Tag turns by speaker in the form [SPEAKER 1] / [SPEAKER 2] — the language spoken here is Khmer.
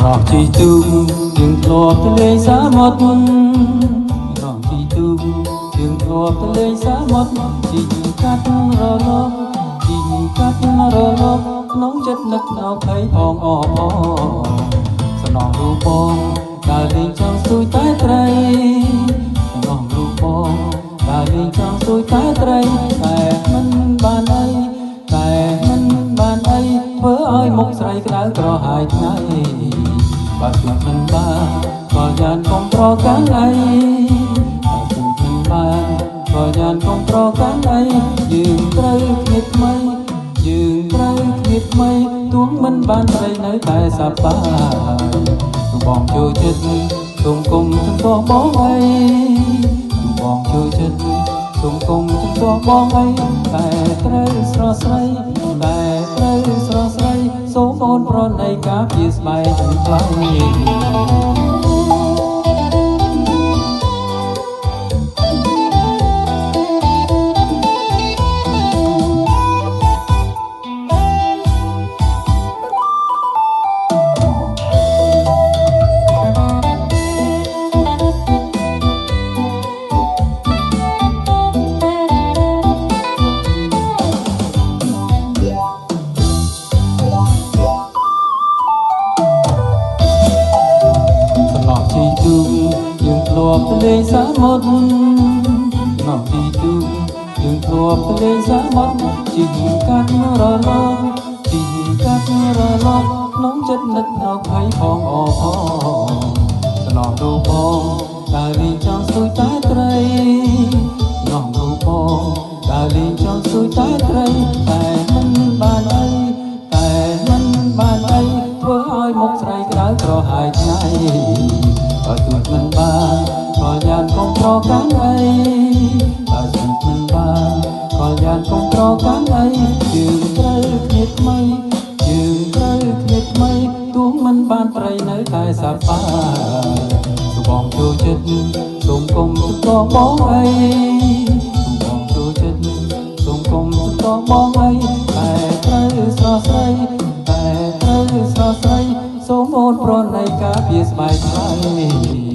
[SPEAKER 1] รอบที่ទូយើងធ្លាប់ទៅលេងសមុទ្ររอบទីទូយើងធ្លាប់ទៅលេងសមុទ្រជីកាត់រលកជីកាត់រលកក្នុងចិត្តនឹកណោភ័យផងអបសំណងរូបបងដើរលេងចង់ស្ទួយតែត្រីសំណងរូបបងដើរលេងចង់ស្ទួយតែត្រីតែមិនបានអីតែមិនបានអីធ្វើឲ្យមុខស្រីក្តៅក្រហាយថ្ងៃបើស្មាត់មិនបានក៏យ៉ាងកុំប្រកាន់អីបើស្មាត់មិនបានក៏យ៉ាងកុំប្រកាន់អីយើងត្រូវគ្នាថ្មីយើងត្រូវគ្នាថ្មីទោះមិនបានស្រីនៅតែសប្បាយបងចូលចិត្តគុំគុំចំពោះបងអីបងចូលចិត្តគុំគុំចំពោះបងអីតែត្រូវស្រស់ស្រីតែត្រូវស្រស់ស្រីសូមអូនប្រណីការពារស្បែកទាំងថ្លៃយើងធ្លាប់ទៅលេងសមុទ្រនៅទីទូយើងធ្លាប់ទៅលេងសមុទ្រជីកាត់រលកជីកាត់រលកក្នុងចិត្តនឹកណោភ័យផងអបសំណងរូបបងដើរលេងចង់ស្ទួយតែត្រីសំណងរូបបងដើរលេងចង់ស្ទួយតែត្រីតែមិនបានអីតែមិនបានអីធ្វើឲ្យមុខស្រីក្តៅក្រហាយថ្ងៃបើទោះមិនបានក៏យ៉ាងកុំប្រកាន់អីបើទោះមិនបានក៏យ៉ាងកុំប្រកាន់អីយើងត្រូវគ្នាថ្មីយើងត្រូវគ្នាថ្មីទោះមិនបានប្រៃនៅតែសប្បាយបងចូលចិត្តសូមគុំទៅបងអីបងចូលចិត្តសូមគុំទៅបងអីតែត្រូវស្រស់ស្រីតែត្រូវស្រស់ស្រីសូមអូនប្រណីការពារស្បែកថ្លៃ